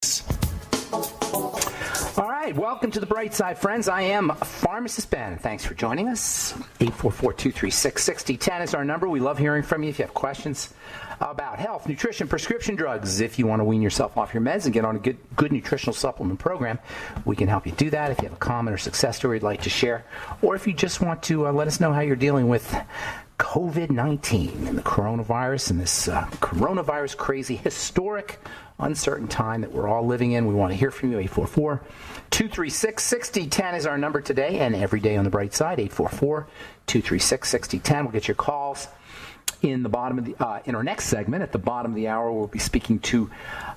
All right, welcome to the Bright Side, friends. I am Pharmacist Ben. Thanks for joining us. 844-236-6010 is our number. We love hearing from you if you have questions about health, nutrition, prescription drugs. If you want to wean yourself off your meds and get on a good nutritional supplement program, we can help you do that. If you have a comment or success story you'd like to share, or if you just want to let us know how you're dealing with COVID-19 and the coronavirus and this coronavirus crazy, historic, uncertain time that we're all living in. We want to hear from you. 844-236-6010 is our number today and every day on the Bright Side. 844-236-6010. We'll get your calls in the bottom of the in our next segment. At the bottom of the hour, we'll be speaking to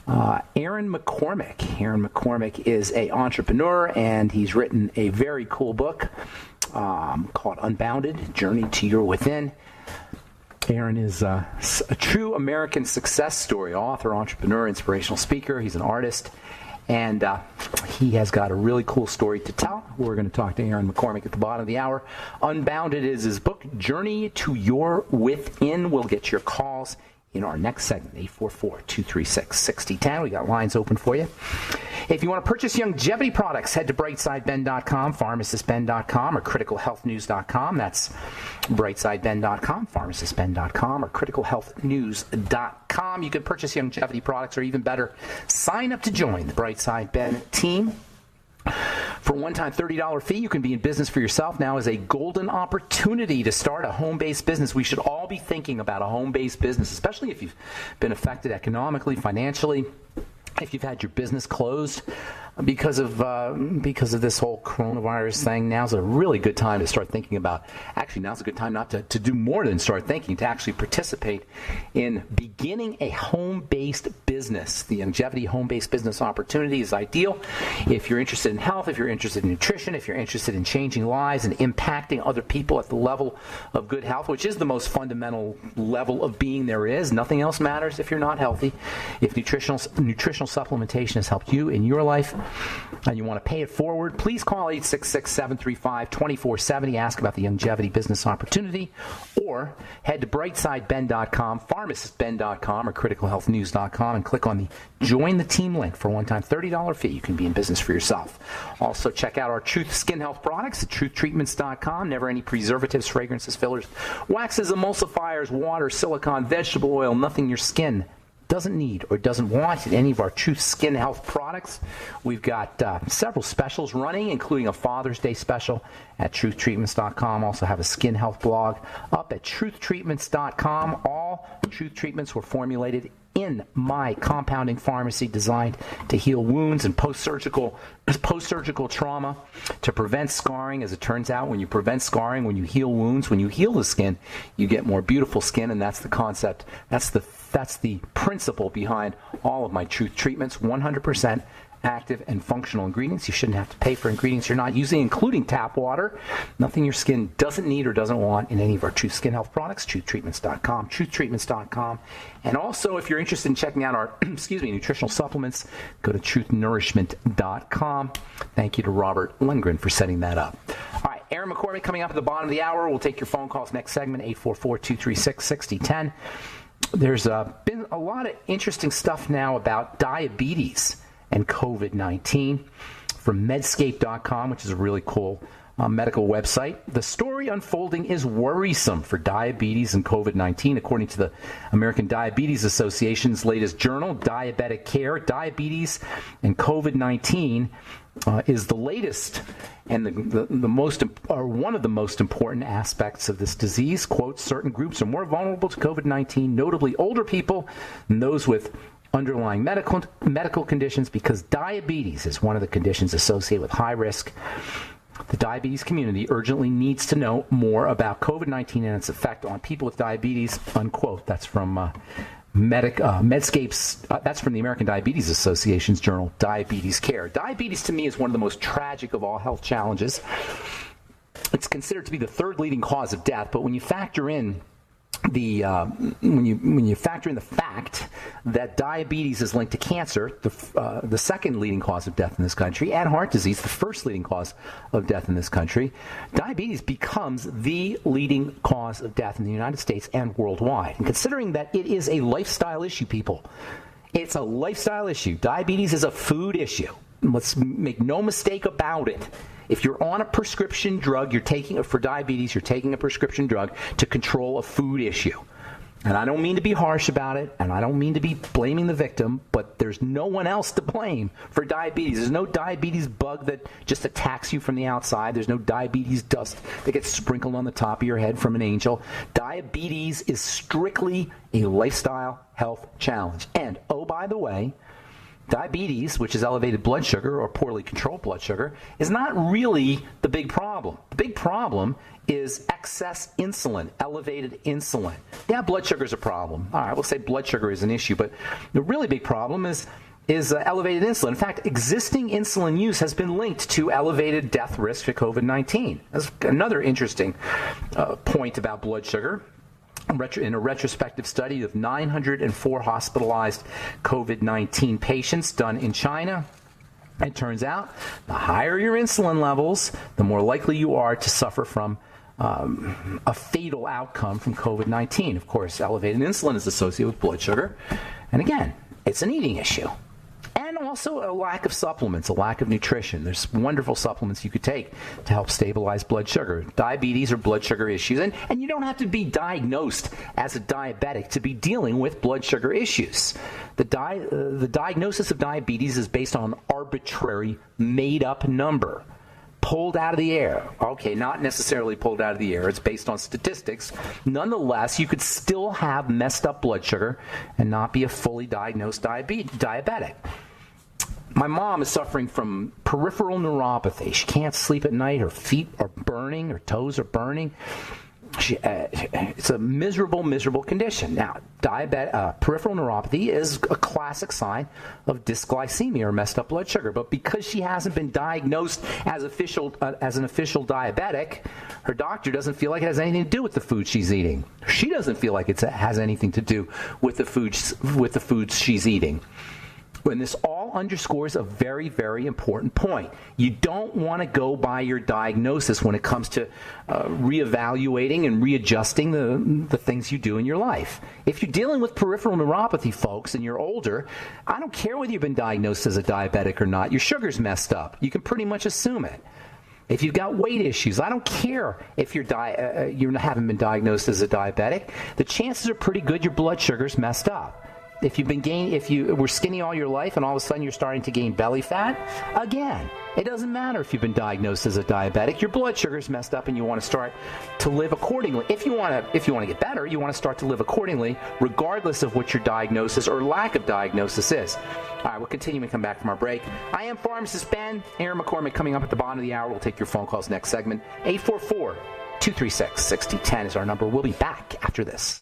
Aaron McCormick. Aaron McCormick is an entrepreneur, and he's written a very cool book called Unbounded, Journey to Your Within. Aaron is a true American success story, author, entrepreneur, inspirational speaker. He's an artist, and he has got a really cool story to tell. We're going to talk to Aaron McCormick at the bottom of the hour. Unbounded is his book, Journey to Your Within. We'll get your calls in our next segment, 844-236-6010. We got lines open for you. If you want to purchase longevity products, head to brightsideben.com, pharmacistben.com, or criticalhealthnews.com. That's brightsideben.com, pharmacistben.com, or criticalhealthnews.com. You can purchase longevity products, or even better, sign up to join the Brightside Ben team. For a one-time $30 fee, you can be in business for yourself. Now is a golden opportunity to start a home-based business. We should all be thinking about a home-based business, especially if you've been affected economically, financially, if you've had your business closed because of this whole coronavirus thing. Now's a really good time to start thinking about. Actually, now's a good time not to do more than start thinking, to actually participate in beginning a home-based business. The longevity home-based business opportunity is ideal if you're interested in health, if you're interested in nutrition, if you're interested in changing lives and impacting other people at the level of good health, which is the most fundamental level of being there is. Nothing else matters if you're not healthy. If nutritional supplementation has helped you in your life and you want to pay it forward, please call 866-735-2470. Ask about the longevity business opportunity, or head to brightsideben.com, pharmacistben.com, or criticalhealthnews.com and click on the Join the Team link for a one-time $30 fee. You can be in business for yourself. Also, check out our Truth Skin Health products at truthtreatments.com. Never any preservatives, fragrances, fillers, waxes, emulsifiers, water, silicone, vegetable oil, nothing your skin doesn't need or doesn't want in any of our Truth Skin Health products. We've got several specials running, including a Father's Day special at truthtreatments.com. Also have a skin health blog up at truthtreatments.com. All Truth treatments were formulated in my compounding pharmacy, designed to heal wounds and post-surgical trauma, to prevent scarring. As it turns out, when you prevent scarring, when you heal wounds, when you heal the skin, you get more beautiful skin, and that's the concept. That's the principle behind all of my Truth treatments. 100% active and functional ingredients. You shouldn't have to pay for ingredients you're not using, including tap water. Nothing your skin doesn't need or doesn't want in any of our Truth Skin Health products. Truthtreatments.com, truthtreatments.com. And also, if you're interested in checking out our nutritional supplements, go to truthnnourishment.com. Thank you to Robert Lundgren for setting that up. All right, Aaron McCormick coming up at the bottom of the hour. We'll take your phone calls next segment, 844-236-6010. There's been a lot of interesting stuff now about diabetes and COVID-19 from Medscape.com, which is a really cool medical website. The story unfolding is worrisome for diabetes and COVID-19, according to the American Diabetes Association's latest journal, Diabetic Care. Diabetes and COVID-19 is the latest and one of the most important aspects of this disease. Quote, certain groups are more vulnerable to COVID-19, notably older people and those with underlying medical conditions, because diabetes is one of the conditions associated with high risk. The diabetes community urgently needs to know more about COVID-19 and its effect on people with diabetes, unquote. That's from Medscape's, that's from the American Diabetes Association's journal, Diabetes Care. Diabetes, to me, is one of the most tragic of all health challenges. It's considered to be the third leading cause of death, but when you factor in when you factor in the fact that diabetes is linked to cancer, the second leading cause of death in this country, and heart disease, the first leading cause of death in this country, diabetes becomes the leading cause of death in the United States and worldwide. And considering that it is a lifestyle issue, people, It's a lifestyle issue. Diabetes is a food issue. Let's make no mistake about it. If you're on a prescription drug, for diabetes, you're taking a prescription drug to control a food issue. And I don't mean to be harsh about it, and I don't mean to be blaming the victim, but there's no one else to blame for diabetes. There's no diabetes bug that just attacks you from the outside. There's no diabetes dust that gets sprinkled on the top of your head from an angel. Diabetes is strictly a lifestyle health challenge. And, oh, by the way, diabetes, which is elevated blood sugar or poorly controlled blood sugar, is not really the big problem. The big problem is excess insulin, elevated insulin. Yeah, blood sugar is a problem. All right, we'll say blood sugar is an issue, but the really big problem is elevated insulin. In fact, existing insulin use has been linked to elevated death risk for COVID-19. That's another interesting point about blood sugar. In a retrospective study of 904 hospitalized COVID-19 patients done in China, it turns out the higher your insulin levels, the more likely you are to suffer from a fatal outcome from COVID-19. Of course, elevated insulin is associated with blood sugar. And again, it's an eating issue. And also a lack of supplements, a lack of nutrition. There's wonderful supplements you could take to help stabilize blood sugar. Diabetes or blood sugar issues. And you don't have to be diagnosed as a diabetic to be dealing with blood sugar issues. The diagnosis of diabetes is based on an arbitrary, made-up number. Pulled out of the air. Okay, not necessarily pulled out of the air. It's based on statistics. Nonetheless, you could still have messed up blood sugar and not be a fully diagnosed diabetic. My mom is suffering from peripheral neuropathy. She can't sleep at night. Her feet are burning. Her toes are burning. It's a miserable, miserable condition. Now, peripheral neuropathy is a classic sign of dysglycemia or messed up blood sugar. But because she hasn't been diagnosed as an official diabetic, her doctor doesn't feel like it has anything to do with the food she's eating. She doesn't feel like it has anything to do with the foods she's eating. And this all underscores a very, very important point. You don't want to go by your diagnosis when it comes to reevaluating and readjusting the things you do in your life. If you're dealing with peripheral neuropathy, folks, and you're older, I don't care whether you've been diagnosed as a diabetic or not. Your sugar's messed up. You can pretty much assume it. If you've got weight issues, I don't care if you haven't been diagnosed as a diabetic. The chances are pretty good your blood sugar's messed up. If you were skinny all your life and all of a sudden you're starting to gain belly fat, again, it doesn't matter if you've been diagnosed as a diabetic. Your blood sugar's messed up and you want to start to live accordingly. If you want to get better, you want to start to live accordingly, regardless of what your diagnosis or lack of diagnosis is. All right, we'll continue when we come back from our break. I am Pharmacist Ben. Aaron McCormick coming up at the bottom of the hour. We'll take your phone calls next segment. 844-236-6010 is our number. We'll be back after this.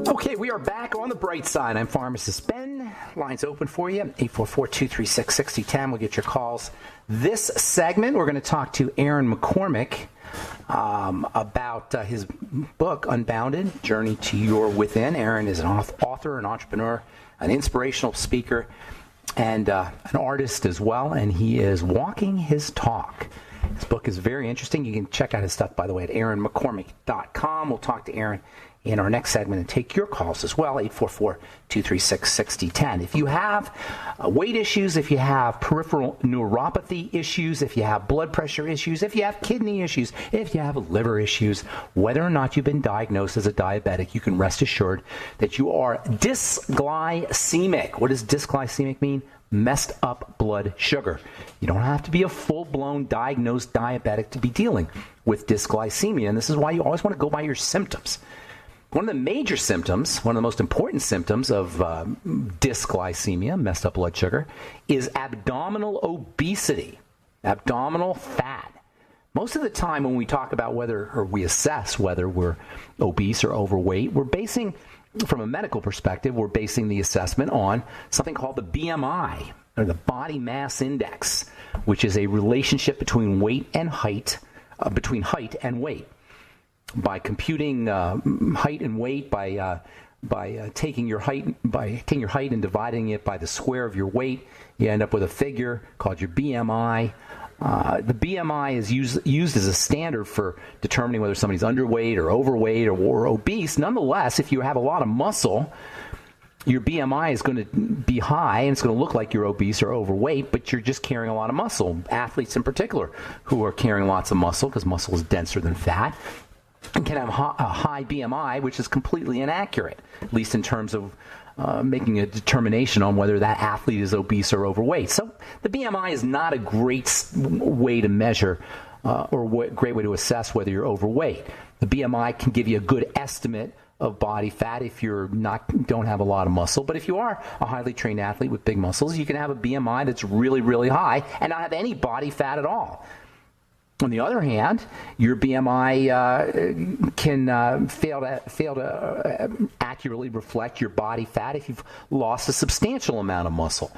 Okay, we are back on the bright side. I'm Pharmacist Ben. Lines open for you, 844-236-6010. We'll get your calls. This segment, we're going to talk to Aaron McCormick about his book, Unbounded, Journey to Your Within. Aaron is an author, an entrepreneur, an inspirational speaker, and an artist as well, and he is walking his talk. His book is very interesting. You can check out his stuff, by the way, at aaronmccormick.com. We'll talk to Aaron in our next segment and take your calls as well, 844-236-6010. If you have weight issues, if you have peripheral neuropathy issues, if you have blood pressure issues, if you have kidney issues, if you have liver issues, whether or not you've been diagnosed as a diabetic, you can rest assured that you are dysglycemic. What does dysglycemic mean? Messed up blood sugar. You don't have to be a full-blown diagnosed diabetic to be dealing with dysglycemia, and this is why you always want to go by your symptoms. One of the major symptoms, one of the most important symptoms of dysglycemia, messed up blood sugar, is abdominal obesity, abdominal fat. Most of the time when we talk about we assess whether we're obese or overweight, we're basing, from a medical perspective, we're basing the assessment on something called the BMI, or the body mass index, which is a relationship between weight and height, between height and weight. By computing height and weight, by taking your height and dividing it by the square of your weight, you end up with a figure called your BMI. The BMI is used as a standard for determining whether somebody's underweight or overweight or obese. Nonetheless, if you have a lot of muscle, your BMI is going to be high, and it's going to look like you're obese or overweight, but you're just carrying a lot of muscle. Athletes in particular who are carrying lots of muscle, because muscle is denser than fat, and can have a high BMI, which is completely inaccurate, at least in terms of making a determination on whether that athlete is obese or overweight. So the BMI is not a great way to measure or great way to assess whether you're overweight. The BMI can give you a good estimate of body fat if you're don't have a lot of muscle. But if you are a highly trained athlete with big muscles, you can have a BMI that's really, really high and not have any body fat at all. On the other hand, your BMI can fail to accurately reflect your body fat if you've lost a substantial amount of muscle.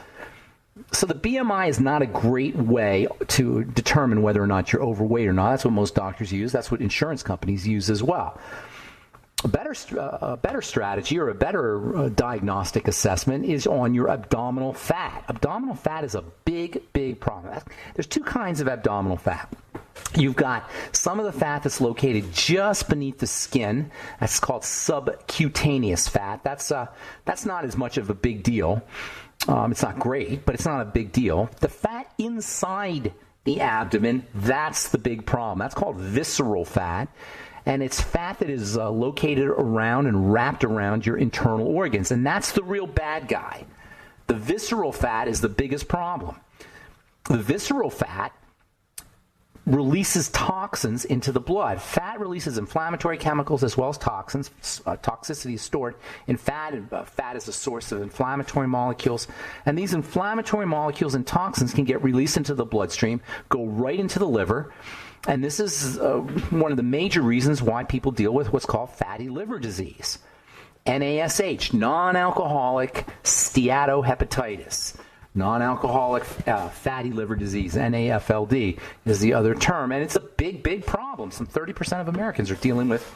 So the BMI is not a great way to determine whether or not you're overweight or not. That's what most doctors use. That's what insurance companies use as well. A better strategy or a better diagnostic assessment is on your abdominal fat. Abdominal fat is a big, big problem. There's two kinds of abdominal fat. You've got some of the fat that's located just beneath the skin. That's called subcutaneous fat. That's not as much of a big deal. It's not great, but it's not a big deal. The fat inside the abdomen, that's the big problem. That's called visceral fat. And it's fat that is located around and wrapped around your internal organs. And that's the real bad guy. The visceral fat is the biggest problem. The visceral fat releases toxins into the blood. Fat releases inflammatory chemicals as well as toxins. Toxicity is stored in fat, and fat is a source of inflammatory molecules. And these inflammatory molecules and toxins can get released into the bloodstream, go right into the liver. And this is one of the major reasons why people deal with what's called fatty liver disease. NASH, non-alcoholic steatohepatitis. Non-alcoholic fatty liver disease, NAFLD, is the other term. And it's a big, big problem. Some 30% of Americans are dealing with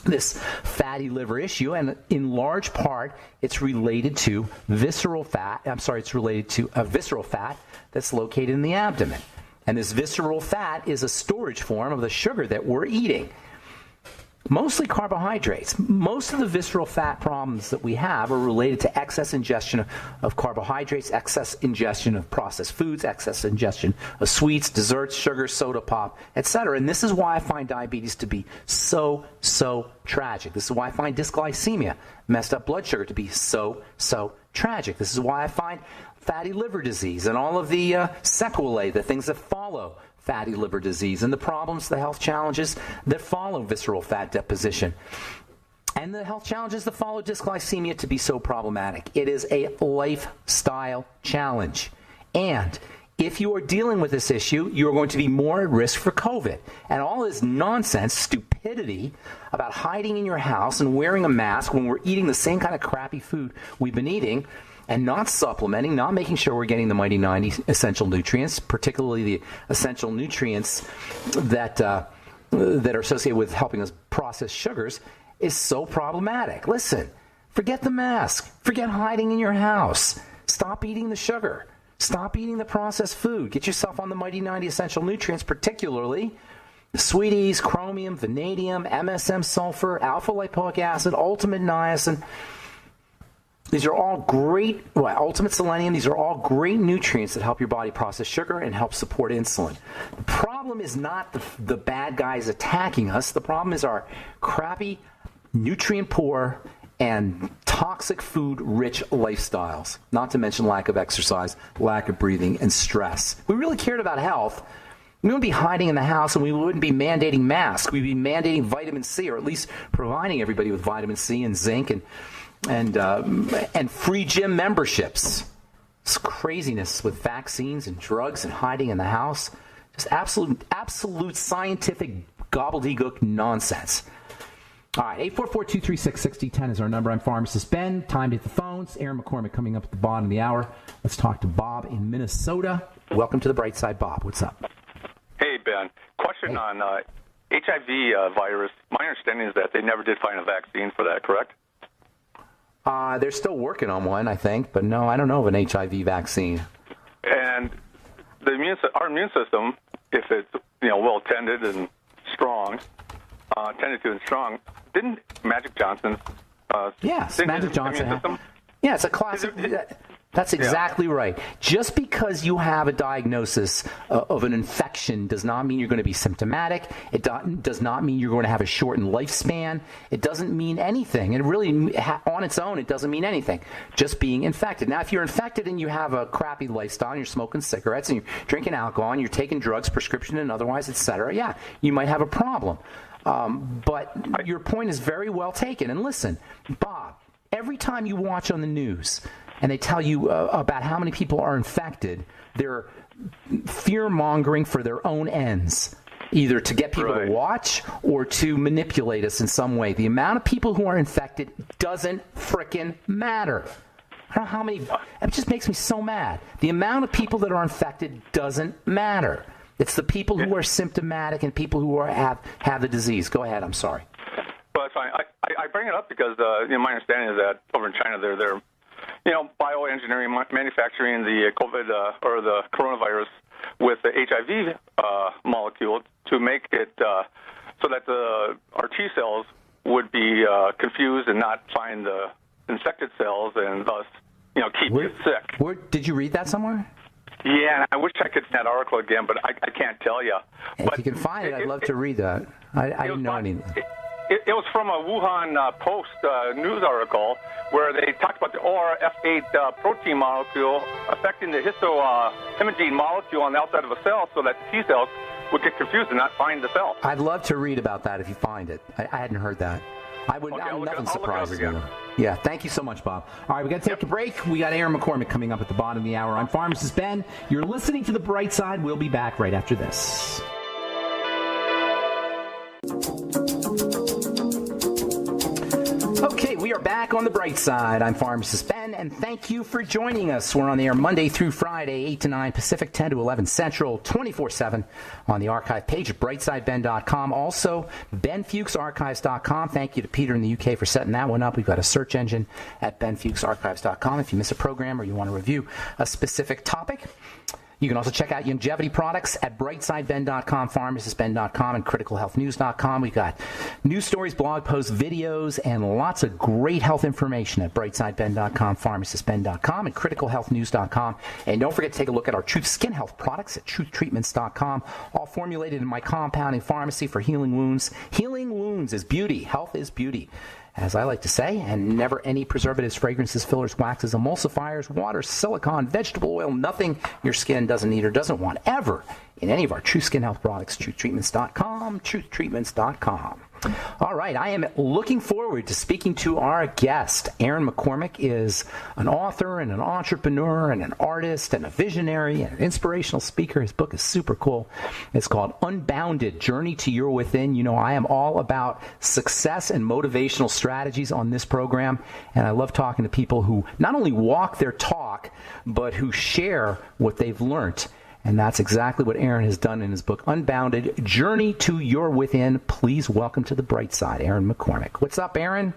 this fatty liver issue, and in large part, it's related to visceral fat. It's related to a visceral fat that's located in the abdomen. And this visceral fat is a storage form of the sugar that we're eating. Mostly carbohydrates. Most of the visceral fat problems that we have are related to excess ingestion of carbohydrates, excess ingestion of processed foods, excess ingestion of sweets, desserts, sugar, soda pop, etc. And this is why I find diabetes to be so tragic. This is why I find dysglycemia, messed up blood sugar, to be so tragic. This is why I find fatty liver disease and all of the sequelae, the things that follow fatty liver disease, and the problems, the health challenges that follow visceral fat deposition, and the health challenges that follow dysglycemia to be so problematic. It is a lifestyle challenge. And if you are dealing with this issue, you are going to be more at risk for COVID. And all this nonsense, stupidity about hiding in your house and wearing a mask when we're eating the same kind of crappy food we've been eating, and not supplementing, not making sure we're getting the mighty 90 essential nutrients, particularly the essential nutrients that are associated with helping us process sugars, is so problematic. Listen, forget the mask. Forget hiding in your house. Stop eating the sugar. Stop eating the processed food. Get yourself on the mighty 90 essential nutrients, particularly the sweeties, chromium, vanadium, MSM sulfur, alpha-lipoic acid, ultimate niacin. These are all great, ultimate selenium, these are all great nutrients that help your body process sugar and help support insulin. The problem is not the bad guys attacking us. The problem is our crappy, nutrient-poor, and toxic food-rich lifestyles, not to mention lack of exercise, lack of breathing, and stress. If we really cared about health, we wouldn't be hiding in the house, and we wouldn't be mandating masks. We'd be mandating vitamin C, or at least providing everybody with vitamin C and zinc and free gym memberships. It's craziness with vaccines and drugs and hiding in the house. Just absolute scientific gobbledygook nonsense. All right, 844-236-6010 is our number. I'm Pharmacist Ben. Time to hit the phones. Aaron McCormick coming up at the bottom of the hour. Let's talk to Bob in Minnesota. Welcome to the Bright Side, Bob. What's up? Hey, Ben. Question on HIV virus. My understanding is that they never did find a vaccine for that, correct? They're still working on one, I think, but no, I don't know of an HIV vaccine. And our immune system if it's well tended and strong, tended to and strong. Didn't Magic Johnson? Yes, Magic Johnson. Yeah, it's a classic. That's exactly right. Just because you have a diagnosis of an infection does not mean you're going to be symptomatic. It does not mean you're going to have a shortened lifespan. It doesn't mean anything. And really, on its own, it doesn't mean anything. Just being infected. Now, if you're infected and you have a crappy lifestyle, and you're smoking cigarettes, and you're drinking alcohol, and you're taking drugs, prescription and otherwise, etc., yeah, you might have a problem. But your point is very well taken. And listen, Bob, every time you watch on the news and they tell you about how many people are infected, they're fear-mongering for their own ends, either to get people to watch or to manipulate us in some way. The amount of people who are infected doesn't frickin' matter. I don't know how many. It just makes me so mad. The amount of people that are infected doesn't matter. It's the people who are symptomatic and people who have the disease. Go ahead. I'm sorry. Well, it's fine. I bring it up because my understanding is that over in China they're bioengineering, manufacturing the COVID or the coronavirus with the HIV molecule to make it so that our T cells would be confused and not find the infected cells and thus keep you sick. Did you read that somewhere? Yeah, and I wish I could see that article again, but I can't tell you. If you can find it, I'd love to read that. I didn't know anything. It was from a Wuhan Post news article where they talked about the ORF8 protein molecule affecting the histoimagine molecule on the outside of a cell so that the T cells would get confused and not find the cell. I'd love to read about that if you find it. I hadn't heard that. Nothing surprises me. Yeah, thank you so much, Bob. All right, we got to take a break. We got Aaron McCormick coming up at the bottom of the hour. I'm Pharmacist Ben. You're listening to The Bright Side. We'll be back right after this. Okay, we are back on The Bright Side. I'm Pharmacist Ben, and thank you for joining us. We're on the air Monday through Friday, 8 to 9 Pacific, 10 to 11 Central, 24/7 on the archive page at brightsideben.com. Also, benfuchsarchives.com. Thank you to Peter in the UK for setting that one up. We've got a search engine at benfuchsarchives.com. If you miss a program or you want to review a specific topic, you can also check out longevity products at brightsideben.com, pharmacistben.com, and criticalhealthnews.com. We've got news stories, blog posts, videos, and lots of great health information at brightsideben.com, pharmacistben.com, and criticalhealthnews.com. And don't forget to take a look at our Truth Skin Health products at truthtreatments.com, all formulated in my compounding pharmacy for healing wounds. Healing wounds is beauty. Health is beauty, as I like to say, and never any preservatives, fragrances, fillers, waxes, emulsifiers, water, silicone, vegetable oil, nothing your skin doesn't need or doesn't want ever in any of our True Skin Health products. TruthTreatments.com, TruthTreatments.com. All right, I am looking forward to speaking to our guest. Aaron McCormick is an author and an entrepreneur and an artist and a visionary and an inspirational speaker. His book is super cool. It's called Unbounded, Journey to Your Within. You know, I am all about success and motivational strategies on this program, and I love talking to people who not only walk their talk, but who share what they've learned. And that's exactly what Aaron has done in his book, Unbounded, Journey to Your Within. Please welcome to The Bright Side, Aaron McCormick. What's up, Aaron?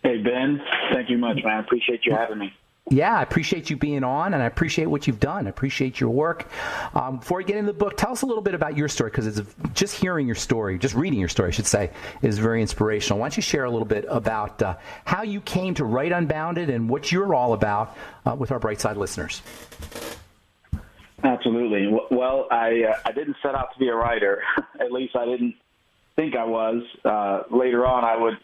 Hey, Ben. Thank you much, man. I appreciate you having me. Yeah, I appreciate you being on, and I appreciate what you've done. I appreciate your work. Before we get into the book, tell us a little bit about your story, because it's just hearing your story, just reading your story, I should say, is very inspirational. Why don't you share a little bit about how you came to write Unbounded and what you're all about with our Bright Side listeners? Absolutely. Well, I didn't set out to be a writer. At least I didn't think I was. Later on, I would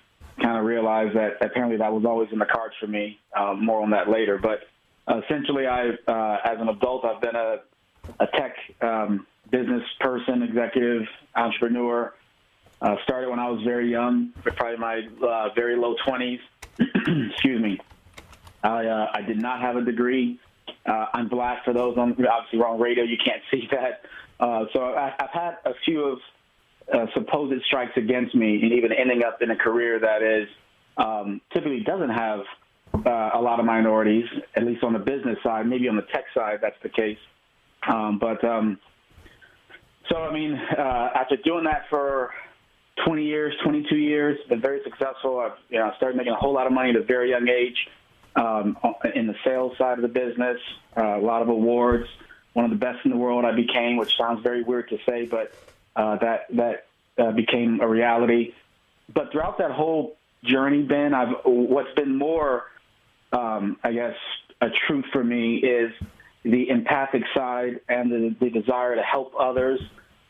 kind of realize that apparently that was always in the cards for me. More on that later. But essentially, as an adult, I've been a tech business person, executive, entrepreneur. Started when I was very young, probably my very low 20s. Excuse me. I did not have a degree. I'm black. For those on obviously we're on radio, you can't see that. So I've had a few of supposed strikes against me, and even ending up in a career that is typically doesn't have a lot of minorities, at least on the business side. Maybe on the tech side, that's the case. So I mean, after doing that for 20 years, 22 years, been very successful. I started making a whole lot of money at a very young age. In the sales side of the business, a lot of awards, one of the best in the world I became, which sounds very weird to say, but that became a reality. But throughout that whole journey, Ben, what's been more, I guess, a truth for me is the empathic side and the desire to help others,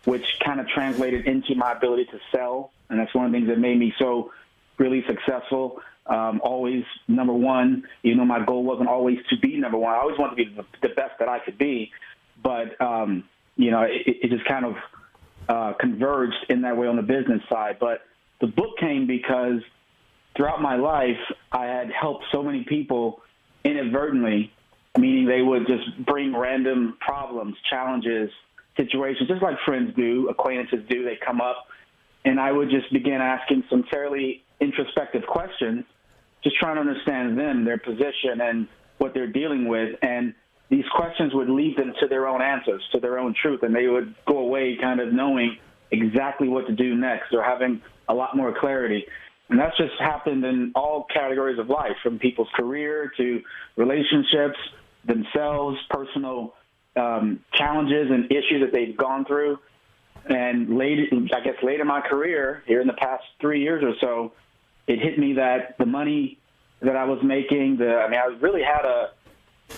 which kind of translated into my ability to sell. And that's one of the things that made me so really successful. Always number one, my goal wasn't always to be number one. I always wanted to be the best that I could be. But, it just kind of converged in that way on the business side. But the book came because throughout my life, I had helped so many people inadvertently, meaning they would just bring random problems, challenges, situations, just like friends do, acquaintances do. They come up, and I would just begin asking some fairly introspective questions, just trying to understand them, their position, and what they're dealing with. And these questions would lead them to their own answers, to their own truth, and they would go away kind of knowing exactly what to do next or having a lot more clarity. And that's just happened in all categories of life, from people's career to relationships, themselves, personal challenges and issues that they've gone through. And late in my career, here in the past 3 years or so, it hit me that the money that I was making, I really had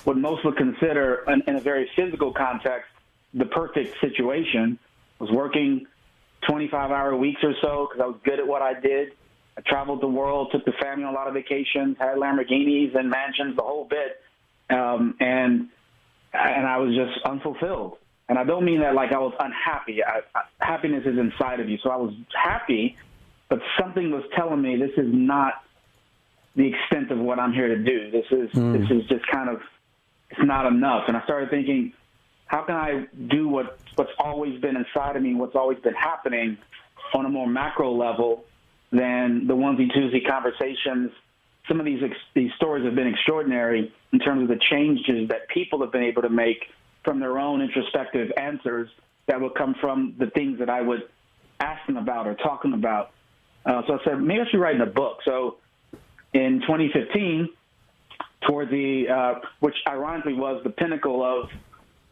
what most would consider, in a very physical context, the perfect situation. I was working 25-hour weeks or so because I was good at what I did. I traveled the world, took the family on a lot of vacations, had Lamborghinis and mansions, the whole bit. And I was just unfulfilled. And I don't mean that like I was unhappy. Happiness is inside of you. So I was happy, but something was telling me this is not the extent of what I'm here to do. This is just kind of, it's not enough. And I started thinking, how can I do what's always been inside of me, what's always been happening on a more macro level than the onesie-twosie conversations? Some of these stories have been extraordinary in terms of the changes that people have been able to make from their own introspective answers that would come from the things that I would ask them about or talk to them about. So I said, maybe I should write a book. So in 2015, toward which ironically was the pinnacle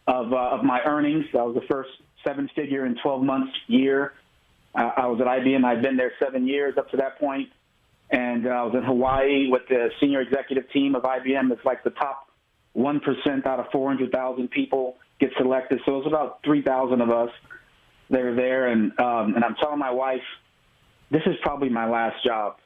of my earnings, that was the first 7-figure in 12 months year. I was at IBM. I'd been there 7 years up to that point. And I was in Hawaii with the senior executive team of IBM. It's like the top 1% out of 400,000 people get selected. So it was about 3,000 of us that were there. And I'm telling my wife, this is probably my last job.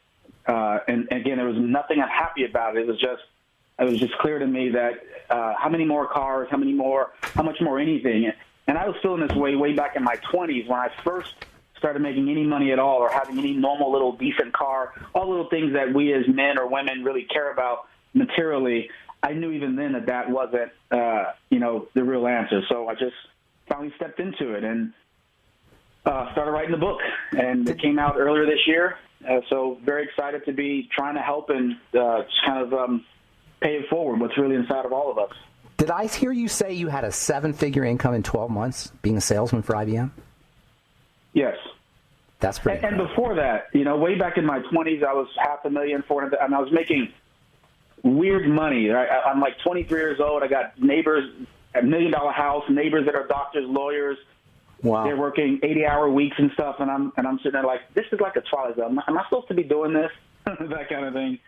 And again, there was nothing unhappy about it. It was just clear to me that how many more cars, how much more anything. And I was feeling this way back in my 20s when I first started making any money at all or having any normal little decent car, all little things that we as men or women really care about materially. I knew even then that wasn't, the real answer. So I just finally stepped into it and started writing the book. And it came out earlier this year. So very excited to be trying to help and just kind of pay it forward, what's really inside of all of us. Did I hear you say you had a 7-figure income in 12 months being a salesman for IBM? Yes. That's pretty And before that, way back in my 20s, I was $500,000, I was making weird money. I'm like 23 years old. I got neighbors, a $1 million house, neighbors that are doctors, lawyers. Wow. They're working 80-hour weeks and stuff, and I'm sitting there like, this is like a twilight zone. Am I supposed to be doing this? That kind of thing.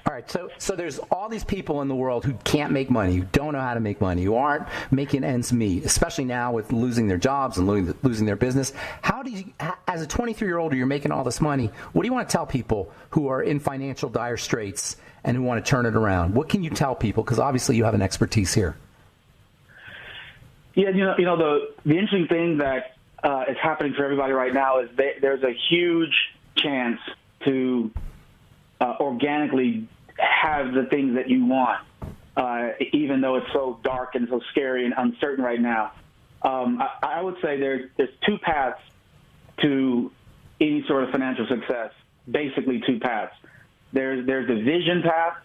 All right, so there's all these people in the world who can't make money, who don't know how to make money, who aren't making ends meet, especially now with losing their jobs and losing their business. How do you, as a 23-year-old, you're making all this money, what do you want to tell people who are in financial dire straits and who want to turn it around? What can you tell people? Because obviously you have an expertise here. Yeah, the interesting thing that is happening for everybody right now is there's a huge chance to organically have the things that you want, even though it's so dark and so scary and uncertain right now. I would say there's two paths to any sort of financial success, basically two paths. There's the vision path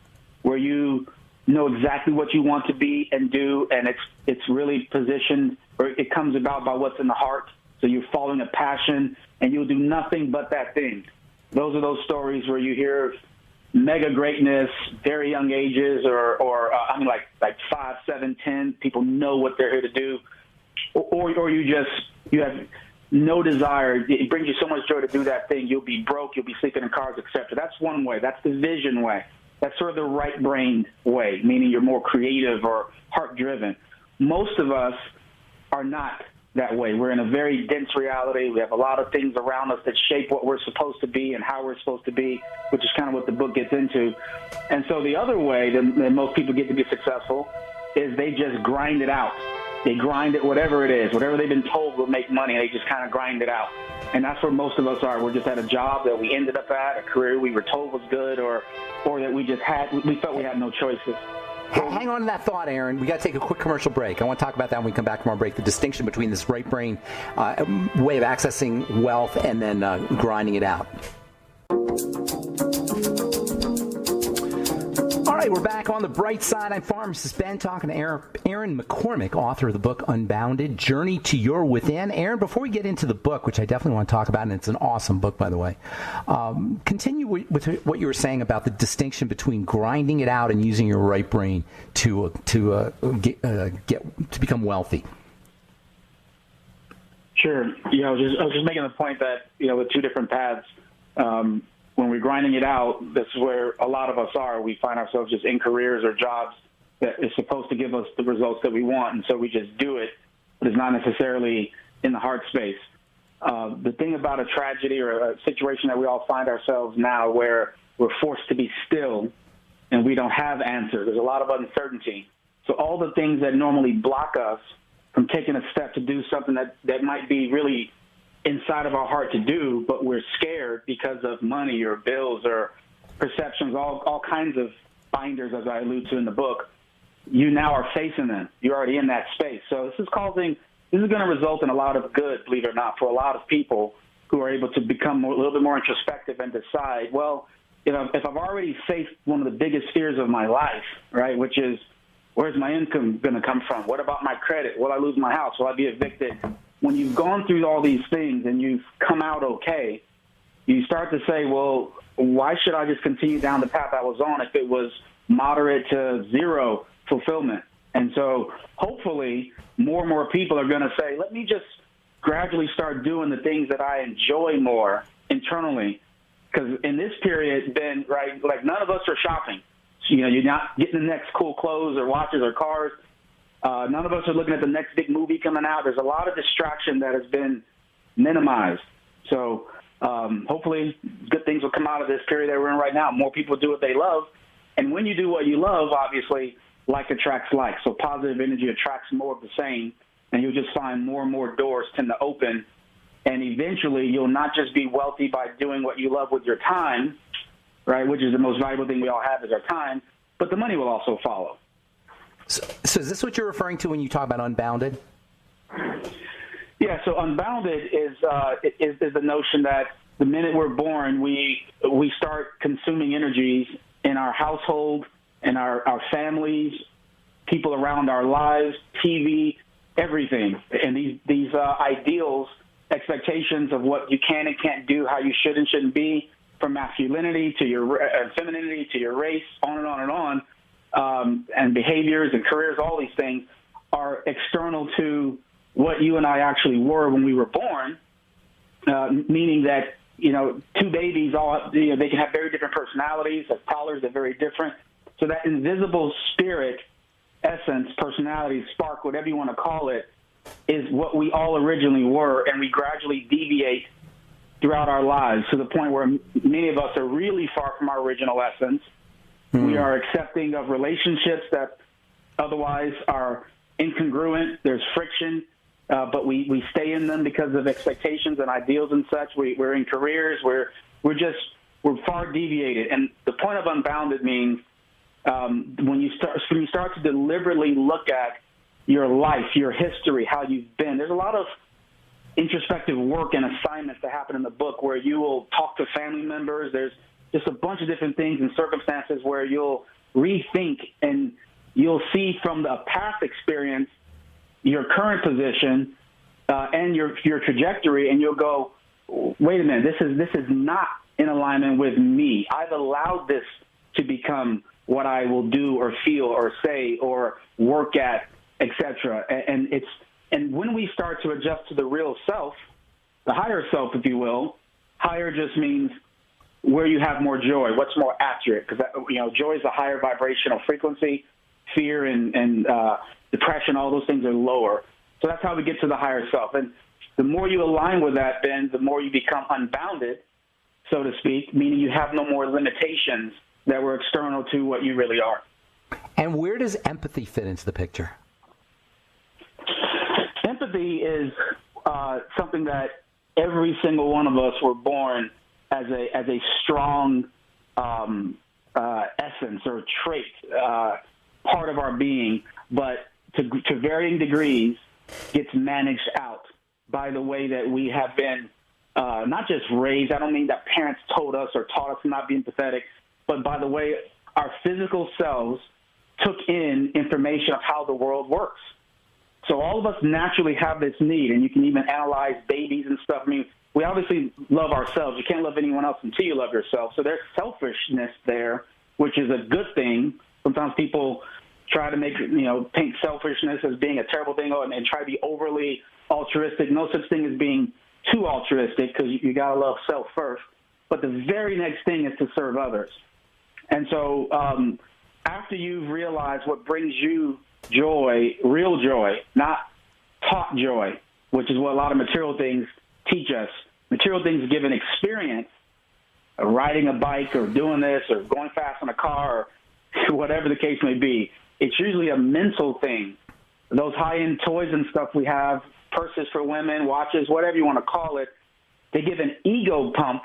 where you know exactly what you want to be and do, and it's really positioned, or it comes about by what's in the heart. So you're following a passion, and you'll do nothing but that thing. Those are those stories where you hear mega greatness, very young ages, or I mean, like 5, 7, 10. People know what they're here to do, or you have no desire. It brings you so much joy to do that thing. You'll be broke. You'll be sleeping in cars, etc. That's one way. That's the vision way. That's sort of the right-brained way, meaning you're more creative or heart-driven. Most of us are not that way. We're in a very dense reality. We have a lot of things around us that shape what we're supposed to be and how we're supposed to be, which is kind of what the book gets into. And so the other way that most people get to be successful is they just grind it out. They grind it, whatever it is, whatever they've been told will make money, they just kind of grind it out. And that's where most of us are. We're just at a job that we ended up at, a career we were told was good, or that we felt we had no choices. Hang on to that thought, Aaron. We got to take a quick commercial break. I want to talk about that when we come back from our break, the distinction between this right brain way of accessing wealth and then grinding it out. All right, we're back on the bright side. I'm pharmacist Ben talking to Aaron McCormick, author of the book Unbounded, Journey to Your Within. Aaron, before we get into the book, which I definitely want to talk about, and it's an awesome book, by the way, continue with what you were saying about the distinction between grinding it out and using your right brain to become wealthy. Sure. I was just making the point that, with two different paths, when we're grinding it out, this is where a lot of us are. We find ourselves just in careers or jobs that is supposed to give us the results that we want, and so we just do it, but it's not necessarily in the heart space. The thing about a tragedy or a situation that we all find ourselves now where we're forced to be still and we don't have answers. There's a lot of uncertainty. So all the things that normally block us from taking a step to do something that might be really inside of our heart to do, but we're scared because of money or bills or perceptions, all kinds of binders, as I allude to in the book, you now are facing them. You're already in that space. So this is going to result in a lot of good, believe it or not, for a lot of people who are able to become a little bit more introspective and decide, well, if I've already faced one of the biggest fears of my life, right, which is, where's my income going to come from? What about my credit? Will I lose my house? Will I be evicted? When you've gone through all these things and you've come out okay, you start to say, well, why should I just continue down the path I was on if it was moderate to zero fulfillment? And so hopefully more and more people are going to say, let me just gradually start doing the things that I enjoy more internally. Because in this period, Ben, right, like none of us are shopping. So, you're not getting the next cool clothes or watches or cars. None of us are looking at the next big movie coming out. There's a lot of distraction that has been minimized. So hopefully good things will come out of this period that we're in right now. More people do what they love. And when you do what you love, obviously, like attracts like. So positive energy attracts more of the same, and you'll just find more and more doors tend to open. And eventually you'll not just be wealthy by doing what you love with your time, right, which is the most valuable thing we all have is our time, but the money will also follow. So is this what you're referring to when you talk about Unbounded? Yeah, so Unbounded is the notion that the minute we're born, we start consuming energies in our household, in our families, people around our lives, TV, everything. And these ideals, expectations of what you can and can't do, how you should and shouldn't be, from masculinity to your femininity to your race, on and on and on. And behaviors and careers, all these things are external to what you and I actually were when we were born, meaning that, two babies, they can have very different personalities, as toddlers, they're very different. So that invisible spirit, essence, personality, spark, whatever you want to call it, is what we all originally were, and we gradually deviate throughout our lives to the point where many of us are really far from our original essence. We are accepting of relationships that otherwise are incongruent. There's friction, but we stay in them because of expectations and ideals and such. We're in careers. We're far deviated. And the point of Unbounded means when you start to deliberately look at your life, your history, how you've been. There's a lot of introspective work and assignments that happen in the book where you will talk to family members. There's just a bunch of different things and circumstances where you'll rethink and you'll see from the past experience your current position and your trajectory, and you'll go, wait a minute, this is not in alignment with me. I've allowed this to become what I will do or feel or say or work at, etc. And when we start to adjust to the real self, the higher self, if you will, higher just means where you have more joy, what's more accurate, because joy is a higher vibrational frequency. Fear and depression, all those things are lower. So that's how we get to the higher self. And the more you align with that, then the more you become unbounded, so to speak, meaning you have no more limitations that were external to what you really are. And where does empathy fit into the picture? Empathy is something that every single one of us were born as a strong essence or trait, part of our being, but to varying degrees gets managed out by the way that we have been not just raised. I don't mean that parents told us or taught us to not be empathetic, but by the way our physical selves took in information of how the world works. So all of us naturally have this need, and you can even analyze babies and stuff. I mean, we obviously love ourselves. You can't love anyone else until you love yourself. So there's selfishness there, which is a good thing. Sometimes people try to paint selfishness as being a terrible thing and try to be overly altruistic. No such thing as being too altruistic, because you got to love self first. But the very next thing is to serve others. And so after you've realized what brings you joy, real joy, not taught joy, which is what a lot of material things teach us. Material things give an experience, riding a bike or doing this or going fast in a car or whatever the case may be. It's usually a mental thing. Those high-end toys and stuff we have, purses for women, watches, whatever you want to call it, they give an ego pump,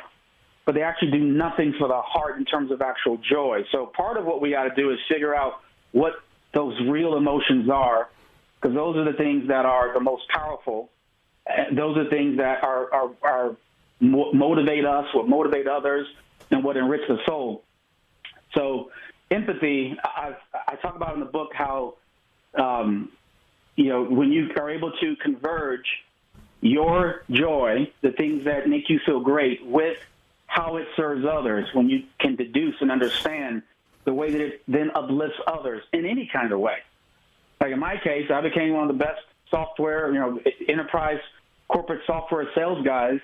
but they actually do nothing for the heart in terms of actual joy. So part of what we got to do is figure out what those real emotions are, because those are the things that are the most powerful. Those are things that are motivate us, what motivate others, and what enrich the soul. So empathy, I talk about in the book how, when you are able to converge your joy, the things that make you feel great, with how it serves others, when you can deduce and understand the way that it then uplifts others in any kind of way. Like in my case, I became one of the best software, enterprise corporate software sales guys,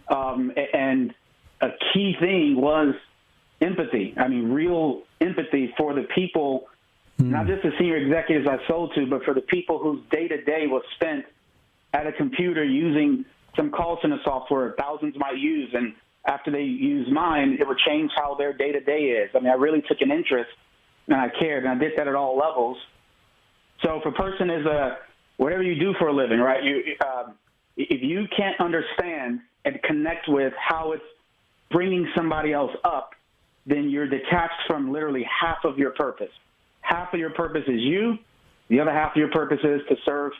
and a key thing was empathy. I mean, real empathy for the people, not just the senior executives I sold to, but for the people whose day-to-day was spent at a computer using some call center software thousands might use, and after they use mine, it would change how their day-to-day is. I mean, I really took an interest, and I cared, and I did that at all levels. So if a person is whatever you do for a living, right, if you can't understand and connect with how it's bringing somebody else up, then you're detached from literally half of your purpose. Half of your purpose is you. The other half of your purpose is to serve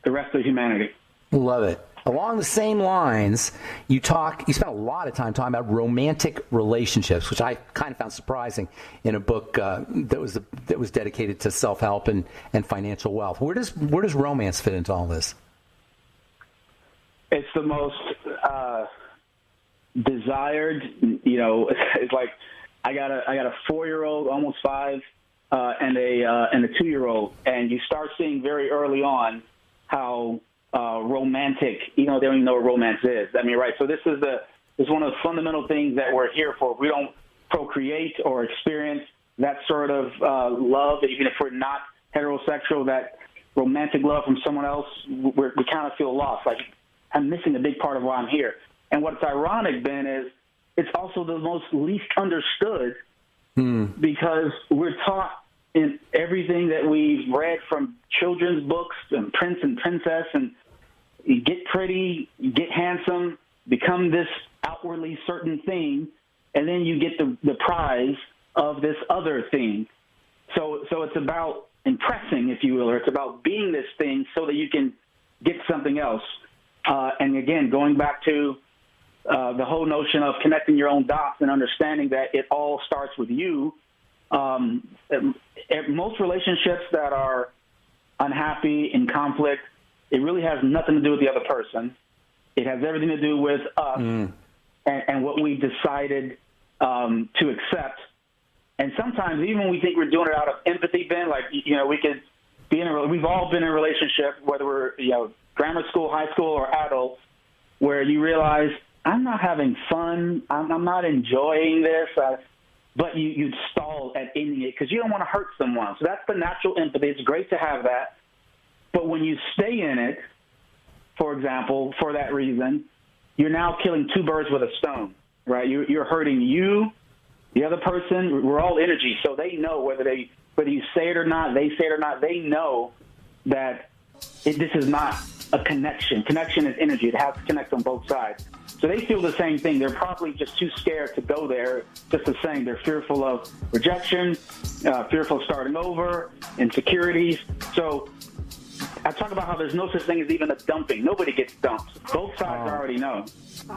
the rest of humanity. Love it. Along the same lines, you spent a lot of time talking about romantic relationships, which I kind of found surprising in a book that was dedicated to self-help and financial wealth. Where does romance fit into all this? It's the most desired. It's like I got a 4-year-old, almost 5, and a 2-year-old, and you start seeing very early on how romantic, they don't even know what romance is. I mean, right? So this is one of the fundamental things that we're here for. If we don't procreate or experience that sort of love, even if we're not heterosexual, that romantic love from someone else, we kind of feel lost. Like, I'm missing a big part of why I'm here. And what's ironic, Ben, is it's also the most least understood because we're taught in everything that we've read from children's books and Prince and Princess, and you get pretty, you get handsome, become this outwardly certain thing, and then you get the prize of this other thing. So it's about impressing, if you will, or it's about being this thing so that you can get something else. And again, going back to the whole notion of connecting your own dots and understanding that it all starts with you. Most relationships that are unhappy, in conflict, it really has nothing to do with the other person. It has everything to do with us and what we decided to accept. And sometimes even when we think we're doing it out of empathy, Ben, like, we could be we've all been in a relationship, whether we're, grammar school, high school, or adults, where you realize, I'm not having fun, I'm not enjoying this, but you stall at ending it because you don't want to hurt someone. So that's the natural empathy. It's great to have that. But when you stay in it, for example, for that reason, you're now killing two birds with a stone, right? You're hurting you, the other person. We're all energy, so they know whether you say it or not, they say it or not, they know that this is not a connection. Connection is energy. It has to connect on both sides. So they feel the same thing. They're probably just too scared to go there. Just the same. They're fearful of rejection, fearful of starting over, insecurities. So I talk about how there's no such thing as even a dumping. Nobody gets dumped. Both sides already know.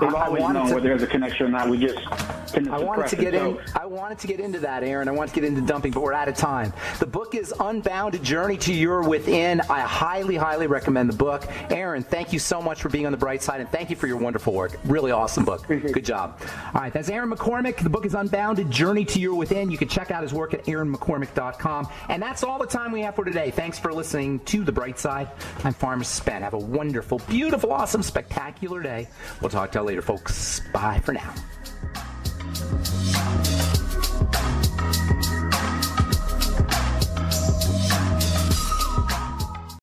They've always known whether there's a connection or not. We just tend to suppress it. I wanted to get into that, Aaron. I wanted to get into dumping, but we're out of time. The book is Unbound: A Journey to Your Within. I highly, highly recommend the book. Aaron, thank you so much for being on the bright side, and thank you for your wonderful work. Really awesome book. Good job. All right, that's Aaron McCormick. The book is Unbound: A Journey to Your Within. You can check out his work at aaronmccormick.com. And that's all the time we have for today. Thanks for listening to The Bright Side. I'm Pharmacist Ben. Have a wonderful, beautiful, awesome, spectacular day. We'll talk to you later, folks. Bye for now.